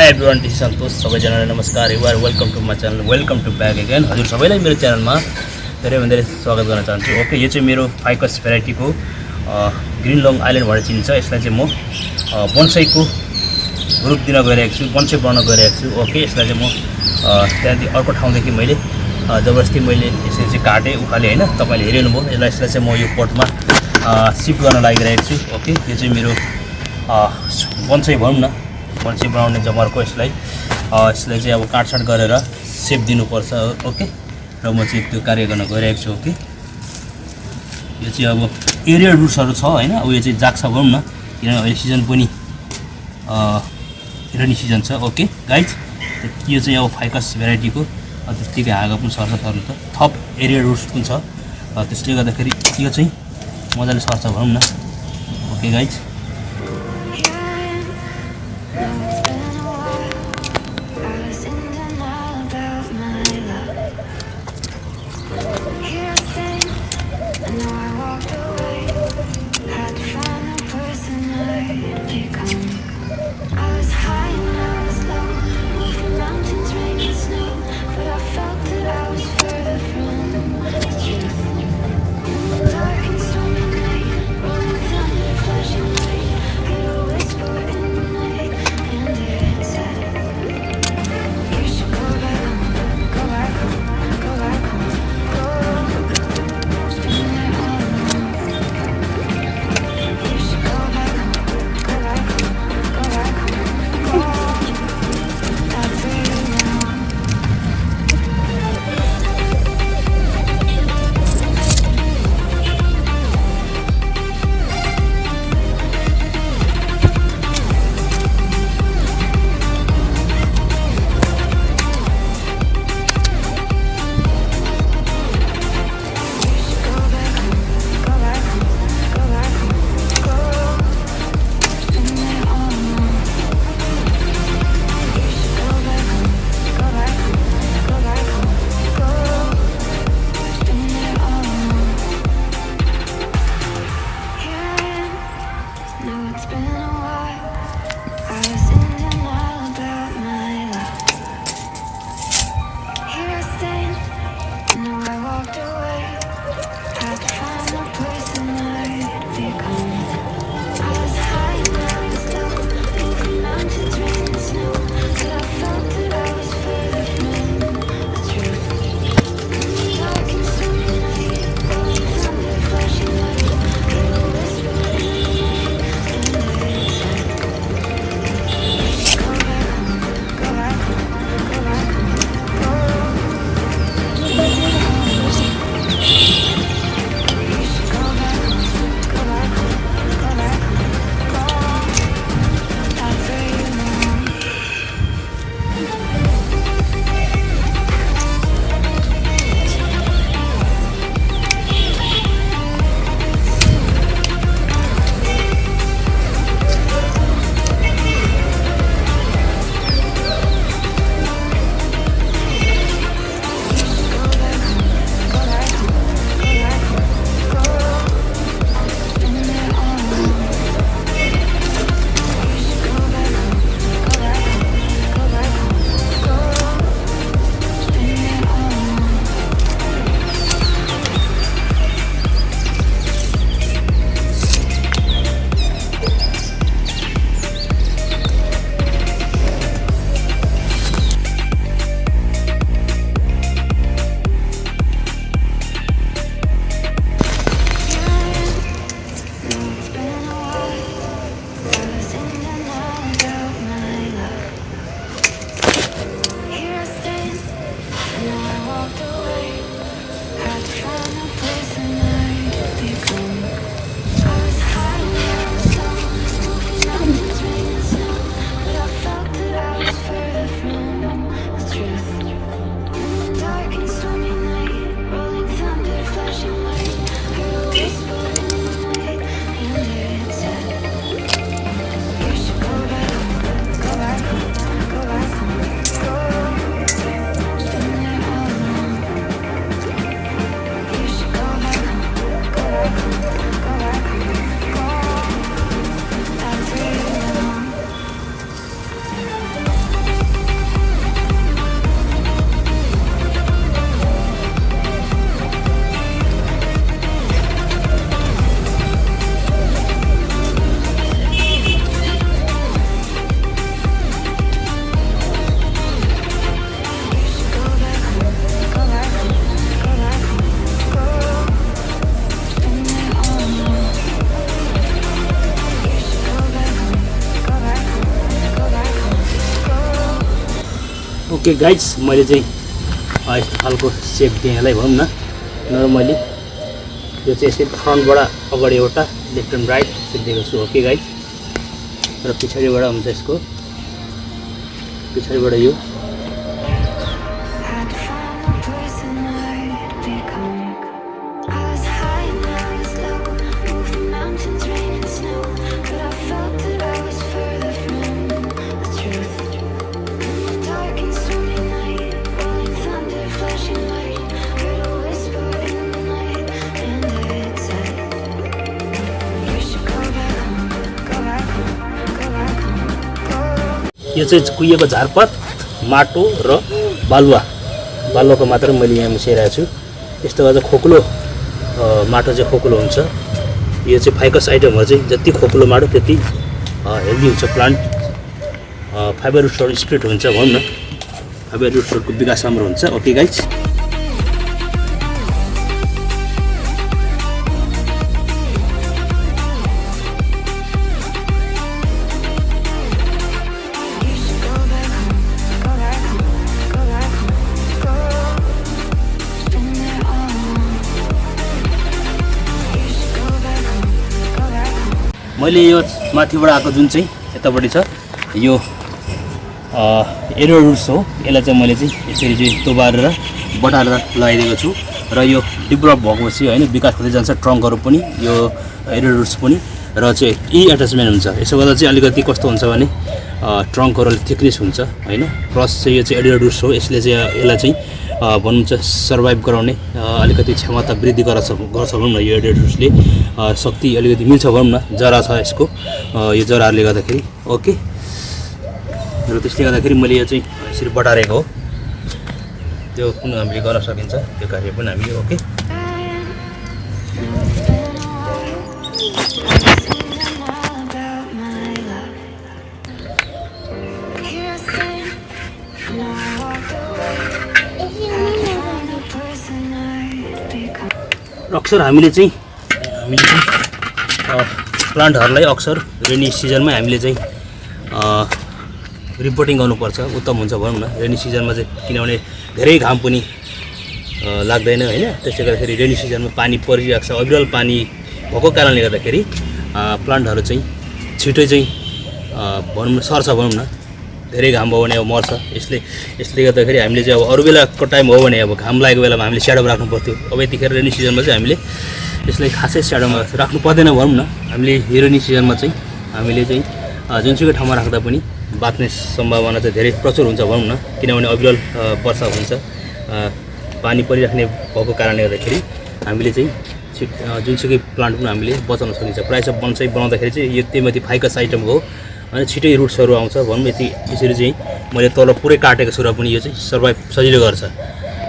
Hi everyone, this is Santosh. सबैजनालाई नमस्कार. You are welcome to my channel. Welcome to back again. हजुर सबैलाई मेरो च्यानलमा धेरै स्वागत गर्न चाहन्छु. ओके, यो चाहिँ मेरो फाइकस भेराइटीको ग्रीन लङ आइल्यान्ड भनेर चिनिन्छ. यसलाई चाहिँ म बोन्साईको रुख दिन गइरहेको छु, बोन्साई बनाउन गइरहेको छु. ओके, यसलाई चाहिँ म त्यहाँदेखि अर्को ठाउँदेखि मैले जबरजस्ती मैले यसरी चाहिँ काटेँ, उखाले हैन. तपाईले हेरिनु भयो. यसलाई चाहिँ म यो पटमा सिफ्ट गर्न लागिरहेको छु. ओके, यो चाहिँ मेरो बोन्साई भनौँ न, बोन्साई बनाउने जमरको यसलाई चाहिँ अब काटछाट गरेर सेप दिनुपर्छ. ओके, र म चाहिँ त्यो कार्य गर्न गइरहेको छु. ओके, यो चाहिँ अब एरियल रुट्सहरू छ हैन. अब यो चाहिँ जाग्छ भनौँ न, किनभने अहिले सिजन पनि रेनी सिजन छ. ओके गाइज, यो चाहिँ अब फाइकस भेराइटीको त्यतिकै हाँगा पनि सर्छ सर्नु त. थप एरियल रुट्स पनि छ, त्यसले गर्दाखेरि यो चाहिँ मजाले सर्छ भनौँ न. ओके गाइज, ओके गाइज, मैले चाहिँ यस्तो खालको सेप दिएँ यसलाई भनौँ न। नर्मली यो चाहिँ यसरी फ्रन्टबाट अगाडि एउटा लेफ्ट एन्ड राइट सेप दिएको छु। ओके गाइज, र पछाडिबाट हुन्छ यसको पछाडिबाट यो यो चाहिँ कुहिएको झारपात, माटो र बालुवाको मात्र मैले यहाँ मिसाइरहेको छु। यस्तो गर्दा खोक्लो माटो चाहिँ खोक्लो हुन्छ। यो चाहिँ फाइकस आइटमहरू चाहिँ जति खोक्लो माटो त्यति हेल्दी हुन्छ प्लान्ट। फाइबर रुट्सहरू स्प्रेड हुन्छ भनौँ न, फाइबर रुट्सहरूको विकास राम्रो हुन्छ। ओके गाइज, मैले यो माथिबाट आएको जुन चाहिँ यतापट्टि छ यो एरो रुट्स हो। यसलाई चाहिँ मैले चाहिँ यसरी चाहिँ तोबारेर बटारेर लगाइदिएको छु र यो डेभलप भएपछि होइन विकास हुँदै जान्छ ट्रङ्कहरू पनि, यो एरो रुट्स पनि, र चाहिँ यी एट्याचमेन्ट हुन्छ। यसो गर्दा चाहिँ अलिकति कस्तो हुन्छ भने ट्रङ्कहरू अलिक थिकनेस हुन्छ होइन। प्लस चाहिँ यो चाहिँ एरो रुट्स हो, यसले चाहिँ यसलाई चाहिँ भनौँ चाहिँ सर्भाइभ गराउने अलिकति क्षमता वृद्धि गर्छ भनौँ न। यो एरो रुट्सले शक्ति अलिकति मिल्छ भनौँ न, जरा छ यसको यो जराहरूले गर्दाखेरि। ओके, र त्यसले गर्दाखेरि मैले यो चाहिँ यसरी बटारेको हो। त्यो पनि हामीले गर्न सकिन्छ, त्यो कार्य पनि हामीले। ओके, अक्सर हामीले चाहिँ प्लान्टहरूलाई अक्सर रेनी सिजनमै हामीले चाहिँ रिपोर्टिङ गर्नुपर्छ, उत्तम हुन्छ भनौँ न। रेनी सिजनमा चाहिँ किनभने धेरै घाम पनि लाग्दैन होइन। त्यसले गर्दाखेरि रेनी सिजनमा पानी परिरहेको छ, अविरल पानी भएको कारणले गर्दाखेरि प्लान्टहरू चाहिँ छिटै चाहिँ भनौँ न सर्छ भनौँ न। धेरै घाम भयो भने अब मर्छ। यसले गर्दाखेरि हामीले चाहिँ अब अरू बेलाको टाइम हो भने अब घाम लागेको बेलामा हामीले स्याडोमा राख्नु पर्थ्यो। अब यतिखेर रेनी सिजनमा चाहिँ हामीले यसलाई खासै स्याडोमा राख्नु पर्दैन भनौँ न। हामीले रेनी सिजनमा चाहिँ हामीले चाहिँ जुनसुकै ठाउँमा राख्दा पनि बाँच्ने सम्भावना चाहिँ धेरै प्रचुर हुन्छ भनौँ न। किनभने अविरल वर्षा हुन्छ, पानी परिराख्ने भएको कारणले गर्दाखेरि हामीले चाहिँ जुनसुकै प्लान्ट पनि हामीले बचाउन सकिन्छ। प्रायः सब बन्साई बनाउँदाखेरि चाहिँ यो त्यही फाइकस आइटम हो अनि छिटै रुट्सहरू आउँछ भनौँ। यसरी चाहिँ मैले तल पुरै काटेको छु र पनि यो चाहिँ सर्भाइभ सजिलो गर्छ।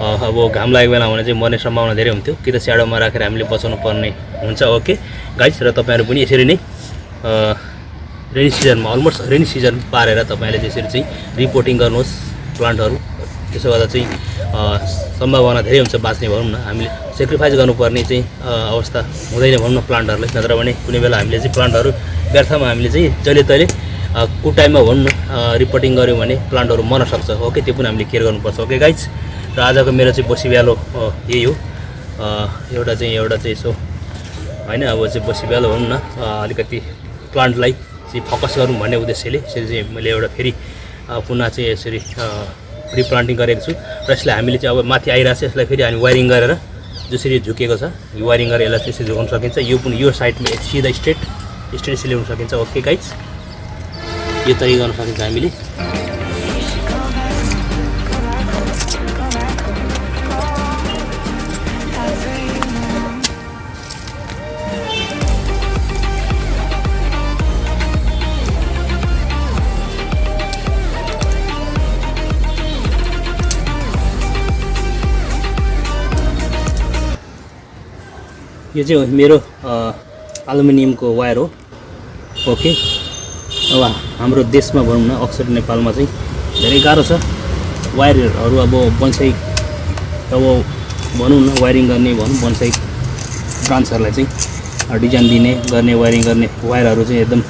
अब घाम लागेको बेला भने चाहिँ मर्ने सम्भावना धेरै हुन्थ्यो, कि त स्याडोमा राखेर हामीले बचाउनु पर्ने हुन्छ। ओके गाइस, र तपाईँहरू पनि यसरी नै रेनी सिजनमा अलमोस्ट रेनी सिजन पारेर तपाईँले त्यसरी चाहिँ रिपोर्टिङ गर्नुहोस् प्लान्टहरू। त्यसो गर्दा चाहिँ सम्भावना धेरै हुन्छ बाँच्ने भनौँ न। हामीले सेक्रिफाइस गर्नुपर्ने चाहिँ अवस्था हुँदैन भनौँ न प्लान्टहरूलाई। नत्र भने कुनै बेला हामीले चाहिँ प्लान्टहरू व्यर्थमा हामीले चाहिँ जहिले तहिले कुटाइमा भनौँ न रिपोर्टिङ गऱ्यौँ भने प्लान्टहरू मर्न सक्छ। ओके, त्यो पनि हामीले केयर गर्नुपर्छ। ओके गाइज, र आजको मेरो चाहिँ बसी बिहालो यही हो। एउटा चाहिँ यसो होइन, अब चाहिँ बसी बिहालो भनौँ न अलिकति प्लान्टलाई चाहिँ फोकस गरौँ भन्ने उद्देश्यले यसरी चाहिँ मैले एउटा फेरि पुनः चाहिँ यसरी रिप्लान्टिङ गरेको छु। र यसलाई हामीले चाहिँ अब माथि आइरहेको छ, यसलाई फेरि हामी वायरिङ गरेर जसरी झुकेको छ यो वायरिङ गरेर यसलाई त्यसरी झुकाउन सकिन्छ। यो पनि यो साइडमा सिधा स्ट्रेट यसरी ल्याउन सकिन्छ। ओके गाइज, यो तरिका गर्न सकिन्छ हामीले। यो चाहिँ मेरो एल्युमिनियमको वायर हो। ओके, अब हाम्रो देशमा भनौँ न अक्सर नेपालमा चाहिँ धेरै गाह्रो छ वायरहरू। अब बन्साई अब भनौँ न वायरिङ गर्ने बन्साई ब्रान्चहरूलाई चाहिँ डिजाइन दिने गर्ने वायरिङ गर्ने वायरहरू चाहिँ एकदम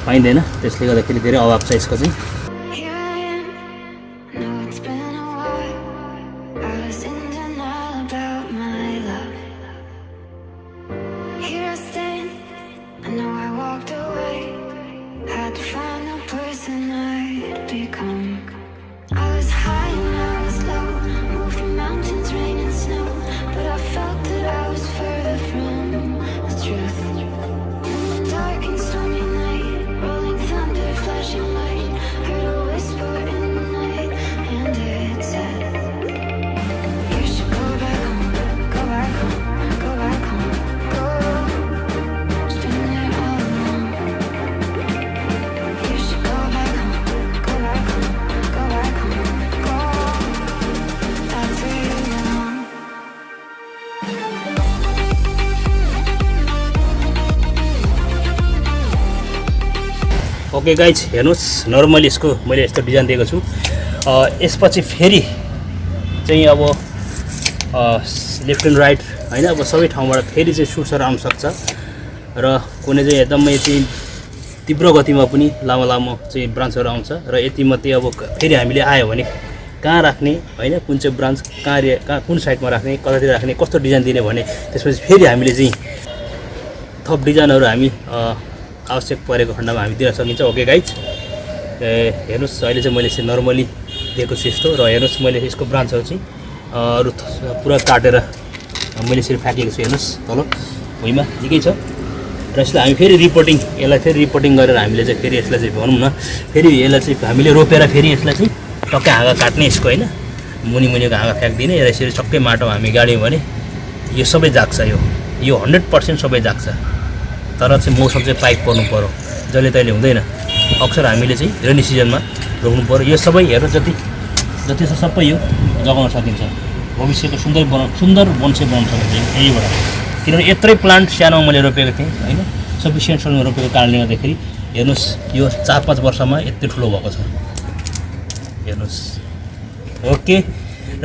पाइँदैन। त्यसले गर्दाखेरि धेरै अभाव छ यसको चाहिँ। ओके गाइज हेर्नुहोस् नर्मली यसको मैले यस्तो डिजाइन दिएको छु यसपछि फेरि चाहिँ अब लेफ्ट एन्ड राइट होइन अब सबै ठाउँबाट फेरि चाहिँ सुट्सहरू आउन सक्छ र कुनै चाहिँ एकदमै चाहिँ तीव्र गतिमा पनि लामो लामो चाहिँ ब्रान्चहरू आउँछ र यति मात्रै अब फेरि हामीले आयो भने कहाँ राख्ने होइन कुन चाहिँ ब्रान्च कहाँ कुन साइडमा राख्ने कतातिर राख्ने कस्तो डिजाइन दिने भने त्यसपछि फेरि हामीले चाहिँ थप डिजाइनहरू हामी आवश्यक परेको खण्डमा हामी दिन सकिन्छ ओके गाइज हेर्नुहोस् अहिले चाहिँ मैले चाहिँ नर्मली दिएको छु यस्तो र हेर्नुहोस् मैले यसको ब्रान्चहरू चाहिँ अरू पुरा काटेर मैले यसरी फ्याँकेको छु हेर्नुहोस् तल भुइँमा ठिकै छ र यसलाई हामी फेरि यसलाई फेरि रिपोर्टिङ गरेर हामीले चाहिँ फेरि यसलाई चाहिँ भनौँ न फेरि यसलाई चाहिँ हामीले रोपेर फेरि यसलाई चाहिँ टक्कै हाँगा काट्ने यसको होइन मुनिको हाँगा फ्याँक्दिने र यसरी टक्कै माटोमा हामी गाड्यौँ भने यो सबै जाग्छ यो 100% सबै जाग्छ तर चाहिँ मौसम चाहिँ पाइक पर्नु पऱ्यो जहिले तहिले हुँदैन अक्सर हामीले चाहिँ रेनी सिजनमा रोप्नु पऱ्यो यो सबै हेर जति छ सबै यो जगाउन सकिन्छ भविष्यको सुन्दर बन्सै बनाउन सकिन्छ यहीबाट किनभने यत्रै प्लान्ट सानोमा मैले रोपेको थिएँ होइन सफिसियन्ट साइजमा रोपेको कारणले गर्दाखेरि हेर्नुहोस् यो 4-5 वर्षमा यति ठुलो भएको छ हेर्नुहोस् ओके र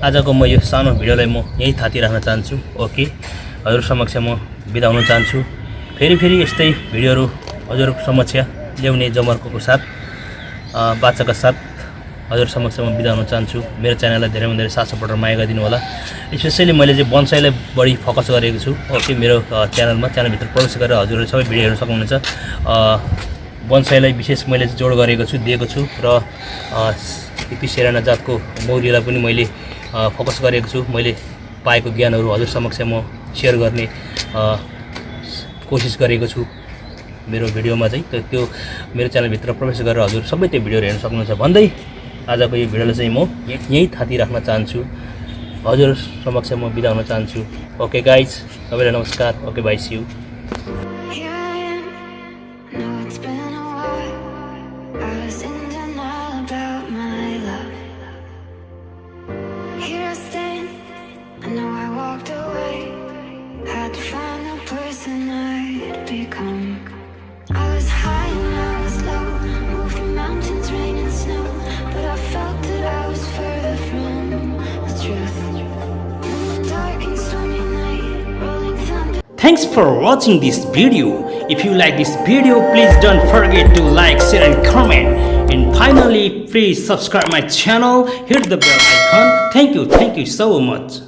आजको म यो सानो भिडियोलाई म यही थाती राख्न चाहन्छु ओके हजुर समक्ष म बिदा हुन चाहन्छु फेरि यस्तै भिडियोहरू हजुर समक्ष ल्याउने जमर्को साथ बाचाका साथ हजुर समक्ष म बिदा हुन चाहन्छु मेरो च्यानललाई धेरैभन्दा धेरै साथ सपोर्ट र माया गरिदिनु होला स्पेसली मैले चाहिँ बन्साईलाई बढी फोकस गरेको छु ओके मेरो च्यानलभित्र प्रवेश गरेर हजुरहरूले सबै भिडियो हेर्न सक्नुहुनेछ बन्साईलाई विशेष मैले जोड गरेको छु दिएको छु र टिपी सेराना जातको मौरीलाई पनि मैले फोकस गरेको छु मैले पाएको ज्ञानहरू हजुर समक्ष म सेयर गर्ने कोसिस गरेको छु मेरो भिडियोमा चाहिँ त्यो मेरो च्यानलभित्र प्रवेश गरेर हजुर सबै त्यो भिडियोहरू हेर्न सक्नुहुन्छ भन्दै आजको यो भिडियोलाई चाहिँ म यही थाती राख्न चाहन्छु हजुर समक्ष म बिदा हुन चाहन्छु ओके गाइज सबैलाई नमस्कार okay bye see you Thanks for watching this video. If you like this video, please don't forget to like, share and comment. And finally, please subscribe my channel, hit the bell icon. Thank you so much.